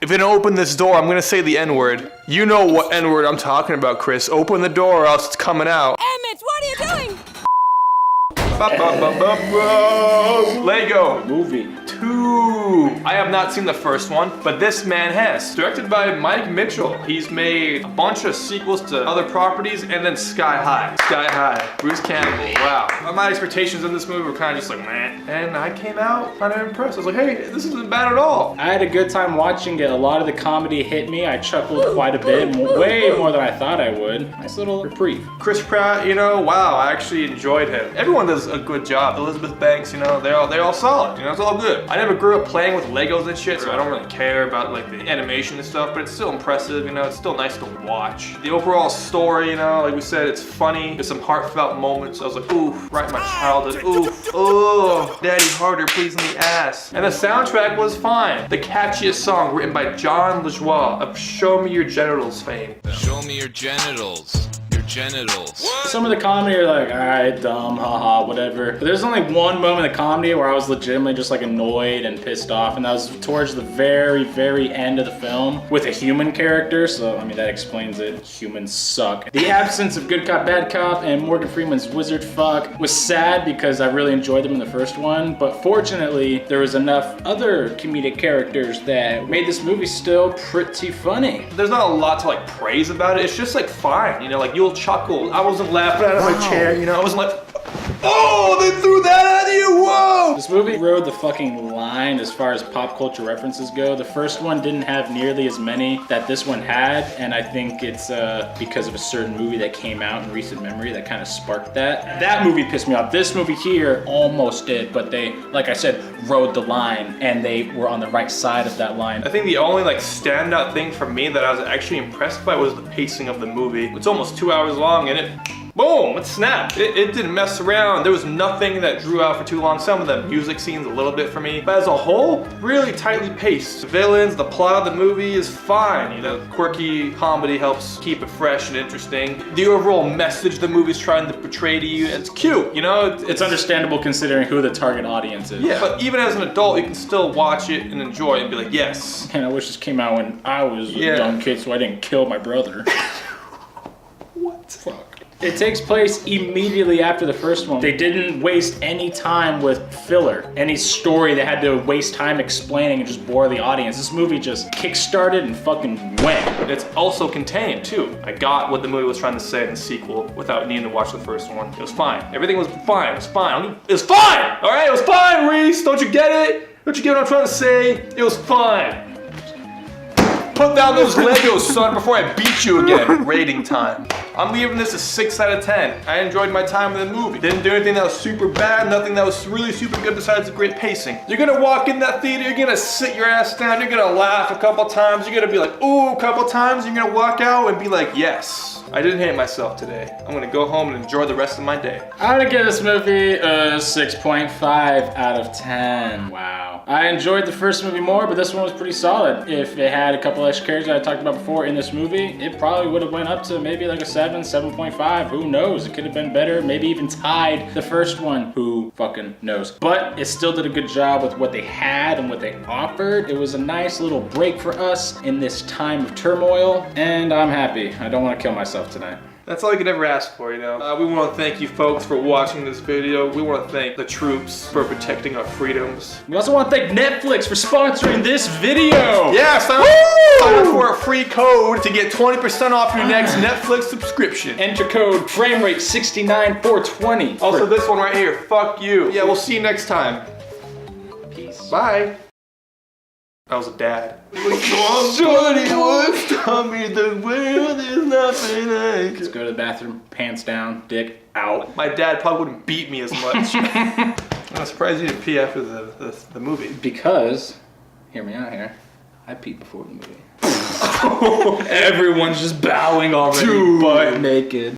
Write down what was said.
If you don't open this door, I'm gonna say the N-word. You know what N-word I'm talking about, Chris. Open the door or else it's coming out. Emmett, what are you doing? Lego Movie. 2. I have not seen the first one, but this man has. Directed by Mike Mitchell. He's made a bunch of sequels to other properties and then Sky High. Sky High. Bruce Campbell. Wow. My expectations in this movie were kind of just like, meh. And I came out kind of impressed. I was like, hey, this isn't bad at all. I had a good time watching it. A lot of the comedy hit me. I chuckled quite a bit, way more than I thought I would. Nice little reprieve. Chris Pratt, you know, wow, I actually enjoyed him. Everyone does a good job. Elizabeth Banks, you know, they're all solid. You know, it's all good. I never grew up playing with Legos and shit, so I don't really care about like the animation and stuff, but it's still impressive, you know, it's still nice to watch. The overall story, you know, like we said, it's funny. There's some heartfelt moments. I was like, ooh, right in my childhood. Ooh, oh, daddy harder, please in the ass. And the soundtrack was fine. The catchiest song written by John LaJoie of Show Me Your Genitals fame. Show me your genitals. Your genitals. Some of the comedy are like, all right, dumb, haha, whatever. But there's only one moment of comedy where I was legitimately just like annoyed and pissed off, and that was towards the very, very end of the film with a human character. So, I mean, that explains it. Humans suck. The absence of Good Cop, Bad Cop and Morgan Freeman's Wizard Fuck was sad because I really enjoyed them in the first one, but fortunately, there was enough other comedic characters that made this movie still pretty funny. There's not a lot to like praise about it. It's just like fine, you know, like you'll chuckle. I wasn't laughing out of my chair, you know, I wasn't like, oh, they threw that at you, whoa! This movie rode the fucking line as far as pop culture references go. The first one didn't have nearly as many that this one had, and I think it's because of a certain movie that came out in recent memory that kind of sparked that. That movie pissed me off. This movie here almost did, but they, like I said, rode the line, and they were on the right side of that line. I think the only like standout thing for me that I was actually impressed by was the pacing of the movie. It's almost 2 hours long and it, boom, it snapped. It didn't mess around. There was nothing that drew out for too long. Some of the music scenes a little bit for me, but as a whole, really tightly paced. The villains, the plot of the movie is fine. You know, quirky comedy helps keep it fresh and interesting. The overall message the movie's trying to portray to you, it's cute, you know? It's understandable considering who the target audience is. Yeah, but even as an adult, you can still watch it and enjoy it and be like, yes. Man, I wish this came out when I was a young kid so I didn't kill my brother. What? Fuck. It takes place immediately after the first one. They didn't waste any time with filler, any story they had to waste time explaining and just bore the audience. This movie just kick-started and fucking went. It's also contained too. I got what the movie was trying to say in the sequel without needing to watch the first one. It was fine. Everything was fine. It was fine. It was fine! All right, it was fine, Reese. Don't you get it? Don't you get what I'm trying to say? It was fine. Put down those Legos, son, before I beat you again. Rating time. I'm leaving this a 6 out of 10. I enjoyed my time in the movie. Didn't do anything that was super bad, nothing that was really super good besides the great pacing. You're gonna walk in that theater, you're gonna sit your ass down, you're gonna laugh a couple times, you're gonna be like, ooh, a couple times, you're gonna walk out and be like, yes, I didn't hate myself today. I'm gonna go home and enjoy the rest of my day. I'm gonna give this movie a 6.5 out of 10. Wow. I enjoyed the first movie more, but this one was pretty solid. If it had a couple extra characters that I talked about before in this movie, it probably would have went up to maybe like a 7.5. Who knows? It could have been better, maybe even tied the first one. Who fucking knows? But it still did a good job with what they had and what they offered. It was a nice little break for us in this time of turmoil, and I'm happy. I don't want to kill myself tonight. That's all you could ever ask for, you know? We want to thank you folks for watching this video. We want to thank the troops for protecting our freedoms. We also want to thank Netflix for sponsoring this video. Yeah, sign up for a free code to get 20% off your next Netflix subscription. Enter code framerate69420. Also this one right here, fuck you. Yeah, we'll see you next time. Peace. Bye. I was a dad. Somebody once told me the world is nothing like. Let's go to the bathroom, pants down, dick out. My dad probably wouldn't beat me as much. I'm surprised you didn't pee after the movie. Because, hear me out here, I peed before the movie. Everyone's just bowing already, butt naked.